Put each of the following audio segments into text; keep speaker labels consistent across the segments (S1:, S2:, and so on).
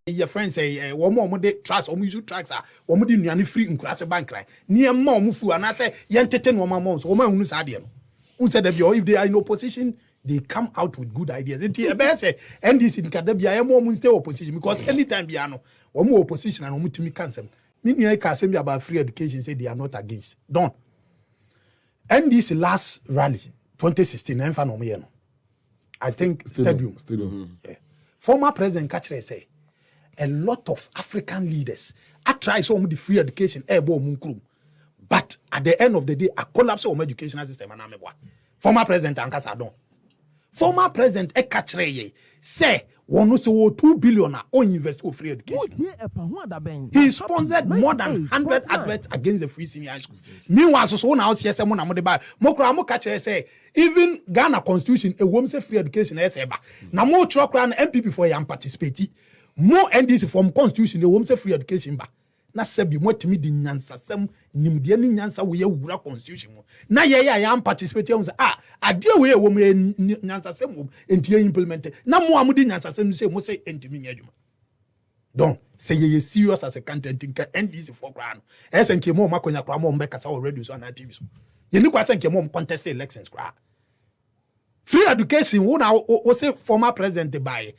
S1: your friends say one more de trust or use tracks are one more than free in class bank cry near mom fu and I say yentertain one months or my own sadian who said that if they are in opposition they come out with good ideas it best say and this in Kadabia more stay opposition because anytime piano one more opposition and omutimi cancel me I can say about free education say they are not against don't and this last rally 2016 I think stadium. Yeah. Former President Kachre say a lot of African leaders I try some of the free education but at the end of the day a collapse of educational system and former President Ankasadon. Former President Kachre say one so 2 billion on invest for free education. He sponsored more than 100 adverts against the free senior schools. Meanwhile, so now see someone am buy. Mokramo Kachre say even Ghana Constitution a woman say free education is eba. Na more truck run MPP for yam participate. More NDC from Constitution a woman say free education ba. Na sebi mo timi di nyansa sem nimde ni nyansa we wura Constitution mo. Na yam participate am say ade we wo mo nyansa sem mo enti implement. Na mo amudi nyansa sem say mo say enti mi adwuma. Don say ye serious as a content think NDC for ground. SNK mo makonya kwa mo mbeka sa already so na TV so. Ye ni kwa SNK mo contest elections kwa. Free education who now say former president by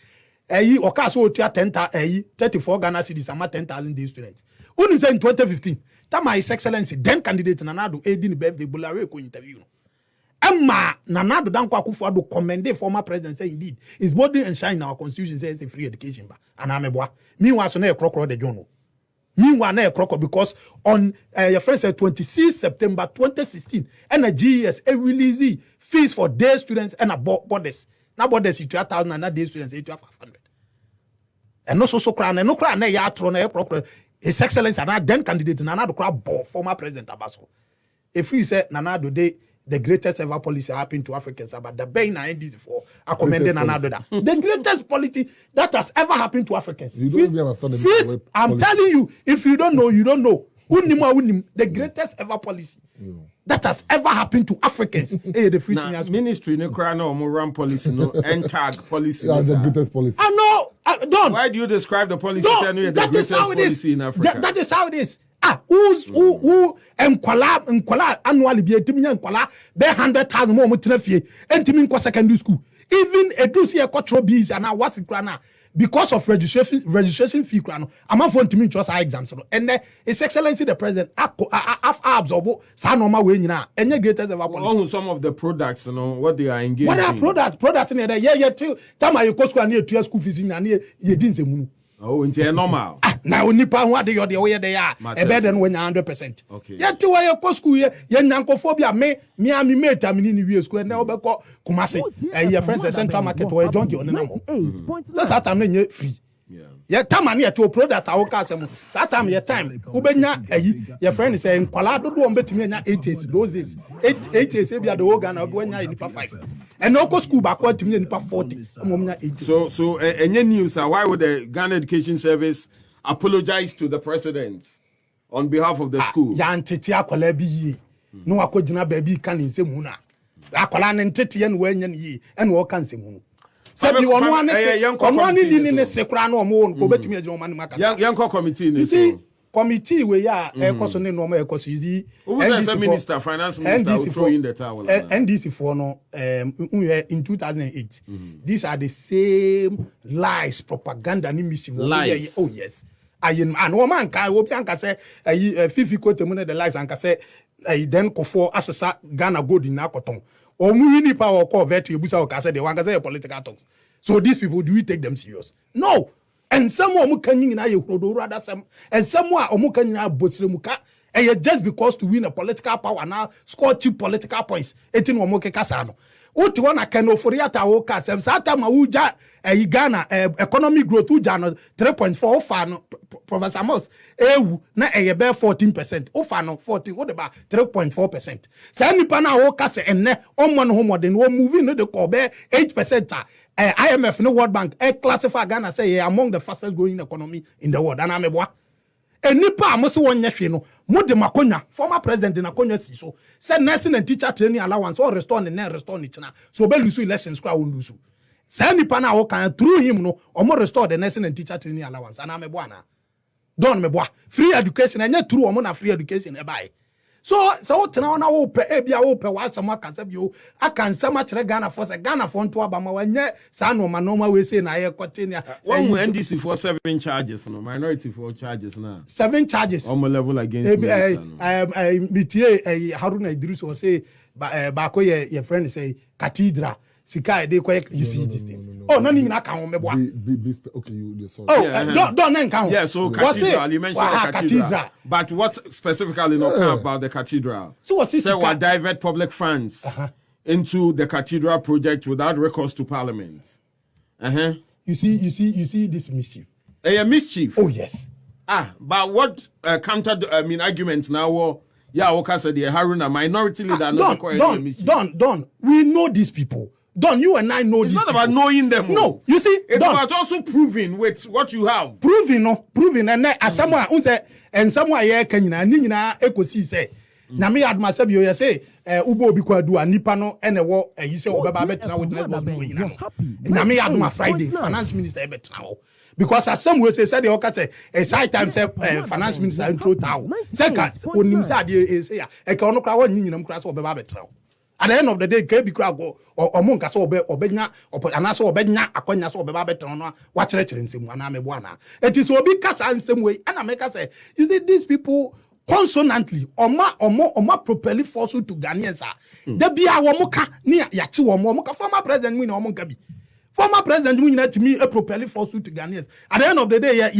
S1: oka so otua 34 Ghana cedis ama 10,000 day students. Who say in 2015 that my His Excellency then candidate Nanado Edin birthday Bulare ko interview. Emma Nanado dan kwa Akufo-Addo commend former president say indeed is body and shine our constitution says a free education ba and ameboa. Meanwhile so na krokro de jono. Meanwhile na krokro because on your friend said 26 September 2016 and a GES release fees for day students and borders. Now borders is 2,000 and day students 500. And no so crown and no crown na ya tro na krokro. His Excellency and then candidate Nanado crab former president Abaso. If we say Nanado the greatest ever policy happened to Africans about the Bay na NDC for I commended Nanado that. The greatest policy that has ever happened to Africans.
S2: You don't even understand the
S1: I'm telling you, if you don't know, you don't know. The greatest ever policy that has ever happened to Africans. The free
S3: ministry no cry no more run policy no tag policy.
S2: That's the greatest policy.
S1: I know. Don't.
S3: Why do you describe the policy as the greatest policy in Africa?
S1: That is how it is. Who enkwala annually be etiminya enkwala be 100,000 more mutinafie entimi nko secondary school. Even edusi e control bees and what's it because of registration fee krano amafo ntimi trust exams no and His Excellency the president absorb sa normal way nyina enye greatest ever policy.
S3: Some of the products what they are engaging.
S1: What are products in there yeah too time you go school na etua school fees na ye di nsemu.
S3: Oh, it's normal.
S1: Now nipa who are the way they are a better than 100%.
S3: Okay.
S1: Yet to where you school ye nankophobia me ami mate amini we school na obeko Kumasi your friends a central market or a junkie on the that's that time free. Yeah, time and to product our customer. That time your time. Ubenya your friend is saying kwala do betimi nya 8 those days. 8 years be the organ of when you nipa 5. And no school backward to me nipa 40.
S3: So any news why would the Ghana Education Service apologize to the president on behalf of the school?
S1: Ya ntete akwala bi yi. No akogina baby kan nsemu na. Akwala ntete ye no wanya yi. And wo kan nsemu. Sabi ono ane ni sekura no mo ko betumi agye man maka.
S3: Yanko committee ni
S1: so. Committee we ya ekoso ne no ma ekoso izi.
S3: Who was the minister, finance minister who throw in the towel?
S1: NDC for no in 2008. These are the same lies, propaganda ni mischief.
S3: Lies.
S1: Oh yes. Ayen and woman ka obi anka say fifi quote mu the lies anka say then kofo asesa Ghana gold in akoton. Omuni power call vet ebusa o kase de wan kase political talks. So these people, do we take them serious? No. And someone who can na ye krodo rather some and someone omu kan na bosire muka just because to win a political power now score cheap political points. Etin omo ke kasa no. Uti wana kano foriata o kasa sata ma uja Ghana economic growth uja no 3.4 fa no Professor Moss ewu na be 14%. Ofa no 14 what about 3.4%. Say nipa na o kasa enne omo no homodin wo moving no de ko be 8%. IMF no World Bank classify Ghana say among the fastest growing economy in the world. And I'm a nipa amosi wonye hwe no mo de makonya former president na konya si so say nursing and teacher training allowance or restore the restore ni china so be lose elections kwa won lose Say nipa na can through him no omo restore the nursing and teacher training allowance and me boa na don me boa free education and through omo na free education e buy so tena na wo pe e bia wo pe wa asem aka bi o aka nsem a kire Ghana for say Ghana for nto aba ma wanye sa no ma we say na ye kote ne
S3: one NDC for 7 charges no minority for charges na
S1: 7 charges
S3: on level against minister no
S1: BTA Haruna Idris o say ba ko ye friend say cathedral sika dey you see these things oh no ni na kan wo meboa
S2: okay you sorry
S1: don't na kan
S3: yeah so cathedral you mentioned the cathedral but what specifically not about the cathedral
S1: so what
S3: say we divert public funds into the cathedral project without recourse to parliament
S1: you see this mischief
S3: a mischief
S1: oh yes
S3: but what counter arguments now yeah okay said the Haruna minority leader
S1: don't we know these people. Don, you and I know
S3: it's
S1: these
S3: not
S1: people.
S3: about knowing them.
S1: No, you see,
S3: it's about also proving with what you have.
S1: Proving, and as someone who say, and someone here can na ekosi say. Na me ad myself you say, ubo bi kwa do anipa no ene wo you say obeba betra witness was no yin na me ad my Friday finance minister e betra wo. Because as some will say the oka say a side time say finance minister intro town. Say ka onim say ade say e ka ono kra wo nyinam kra so obeba betra wo. At the end of the day, can be crowd or monka so obenya or anaso obenya akonya so obeba beton no watch lecturing sim ana me buana. It is obi kasa and same way and America say you see these people consonantly oma properly force to Ghanaians there be a womoka ni yachi womoka former president win omonka bi former president win to me a properly force to Ghanaians at the end of the day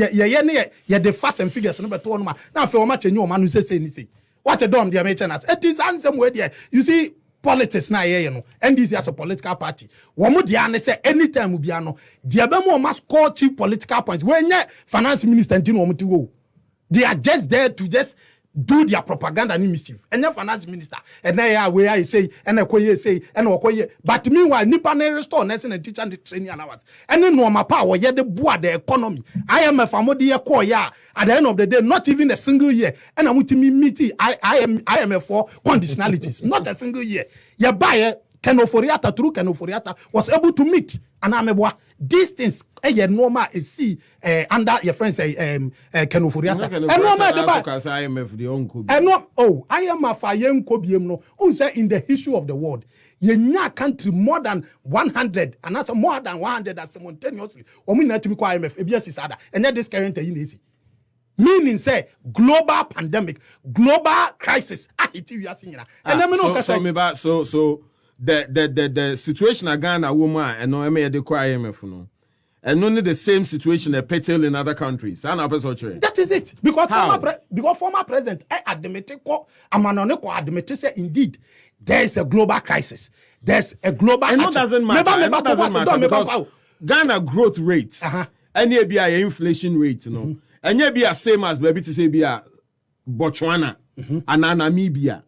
S1: ye the facts and figures no beto no ma na fe oma chenyu o manu say ni say what a dom the Americans it is handsome way there you see politics na ye no NDC as a political party womo dia ne say anytime we bia no dia be mo must score chief political points when finance minister ntino womo ti wo they are just there to just do their propaganda and mischief and finance minister and now where I say and akoye say and okoye but meanwhile nipa na restore nursing and teacher and training allowance and no ma power ye the boa the economy IMF amode ye call ya at the end of the day not even a single year and I'm meet IMF for conditionalities not a single year ye buy Kenoforiata through Kenoforiata was able to meet and ameboa these things normal see under your friends say Kenoforiata and normal
S3: IMF the uncle
S1: and no IMF ayenko biem no who say in the history of the world yenya country more than 100 and that's more than 100 that simultaneously we need to be IMF ebia is other and this current easy meaning say global pandemic global crisis
S3: so the situation at Ghana woman and no me the IMF no and only the same situation a petal in other countries.
S1: That is it. Because former president admitted say indead there is a global crisis. There's a global
S3: and it doesn't matter. Because Ghana growth rates and ye be a inflation rate, and ye be a same as baby to say be a Botswana and Namibia.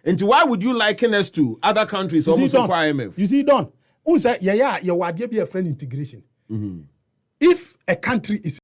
S3: And why would you liken us to other countries almost require IMF?
S1: You see, Don, who say, you would be a friend integration. If a country is